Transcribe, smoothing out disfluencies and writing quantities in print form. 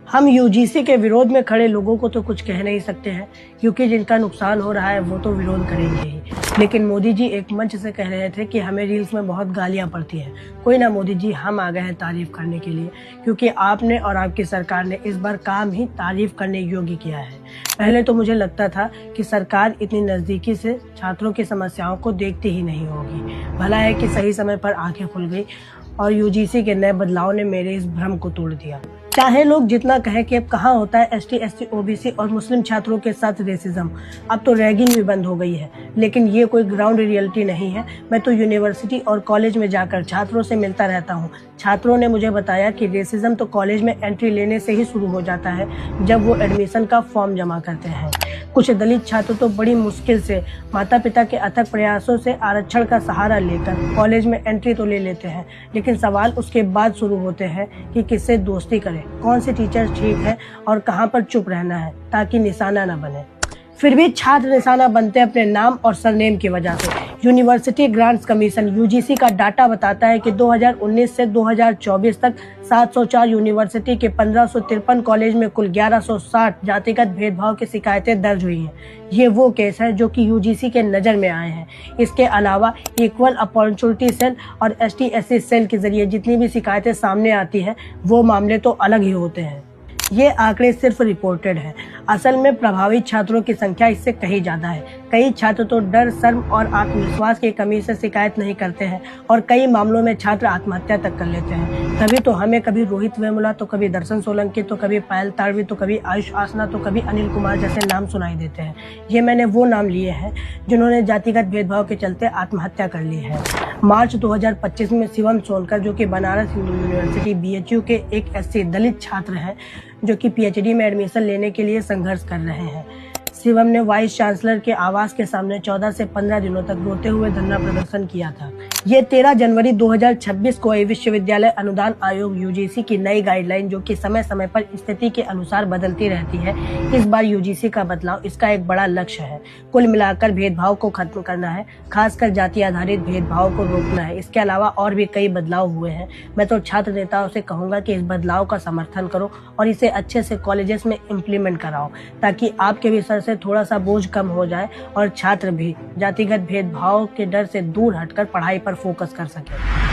हम यूजीसी के विरोध में खड़े लोगों को तो कुछ कह नहीं सकते हैं, क्योंकि जिनका नुकसान हो रहा है वो तो विरोध करेंगे ही। लेकिन मोदी जी एक मंच से कह रहे थे कि हमें रील्स में बहुत गालियां पड़ती हैं। कोई ना मोदी जी, हम आ गए हैं तारीफ करने के लिए, क्योंकि आपने और आपकी सरकार ने इस बार काम ही तारीफ करने योग्य किया है। पहले तो मुझे लगता था कि सरकार इतनी नजदीकी से छात्रों की समस्याओं को देखती ही नहीं होगी। भला है कि सही समय पर आंखें खुल गई और यूजीसी के नए बदलाव ने मेरे इस भ्रम को तोड़ दिया। चाहे लोग जितना कहें कि अब कहाँ होता है एसटी, एससी, ओबीसी और मुस्लिम छात्रों के साथ रेसिज्म, अब तो रैगिंग भी बंद हो गई है। लेकिन ये कोई ग्राउंड रियलिटी नहीं है। मैं तो यूनिवर्सिटी और कॉलेज में जाकर छात्रों से मिलता रहता हूँ। छात्रों ने मुझे बताया कि रेसिज्म तो कॉलेज में एंट्री लेने से ही शुरू हो जाता है, जब वो एडमिशन का फॉर्म जमा करते हैं। कुछ दलित छात्र तो बड़ी मुश्किल से माता पिता के अथक प्रयासों से आरक्षण का सहारा लेकर कॉलेज में एंट्री तो ले लेते हैं, लेकिन सवाल उसके बाद शुरू होते हैं कि किससे दोस्ती करें, कौन से टीचर ठीक है और कहां पर चुप रहना है ताकि निशाना न बने। फिर भी छात्र निशाना बनते हैं अपने नाम और सरनेम की वजह से। यूनिवर्सिटी ग्रांट्स कमीशन यूजीसी का डाटा बताता है कि 2019 से 2024 तक 704 यूनिवर्सिटी के 1553 कॉलेज में कुल 1160 जातिगत भेदभाव की शिकायतें दर्ज हुई हैं। ये वो केस है जो कि यूजीसी के नज़र में आए हैं। इसके अलावा इक्वल अपॉर्चुनिटी सेल और एसटी एससी सेल के जरिए जितनी भी शिकायतें सामने आती हैं, वो मामले तो अलग ही होते हैं। ये आंकड़े सिर्फ रिपोर्टेड हैं। असल में प्रभावित छात्रों की संख्या इससे कहीं ज्यादा है। कई छात्र तो डर, शर्म और आत्मविश्वास की कमी से शिकायत नहीं करते हैं और कई मामलों में छात्र आत्महत्या तक कर लेते हैं। तभी तो हमें कभी रोहित वेमुला, तो कभी दर्शन सोलंकी, तो कभी पायल ताड़वी, तो कभी आयुष आसना, तो कभी अनिल कुमार जैसे नाम सुनाई देते हैं। ये मैंने वो नाम लिए हैं जिन्होंने जातिगत भेदभाव के चलते आत्महत्या कर ली है। मार्च 2025 में शिवम सोनकर, जो कि बनारस हिंदू यूनिवर्सिटी बीएचयू के एक एससी दलित छात्र हैं, जो कि पीएचडी में एडमिशन लेने के लिए संघर्ष कर रहे हैं। शिवम ने वाइस चांसलर के आवास के सामने 14 से 15 दिनों तक रोते हुए धरना प्रदर्शन किया था। ये 13 जनवरी 2026 को विश्वविद्यालय अनुदान आयोग यूजीसी की नई गाइडलाइन, जो कि समय समय पर स्थिति के अनुसार बदलती रहती है, इस बार यूजीसी का बदलाव इसका एक बड़ा लक्ष्य है। कुल मिलाकर भेदभाव को खत्म करना है, खासकर जाति आधारित भेदभाव को रोकना है। इसके अलावा और भी कई बदलाव हुए हैं। मैं तो छात्र नेताओं से कहूंगा कि इस बदलाव का समर्थन करो और इसे अच्छे से कॉलेजेस में इम्प्लीमेंट कराओ, ताकि आपके भी सर से थोड़ा सा बोझ कम हो जाए और छात्र भी जातिगत भेदभाव के डर से दूर हटकर पढ़ाई पर फोकस कर सके।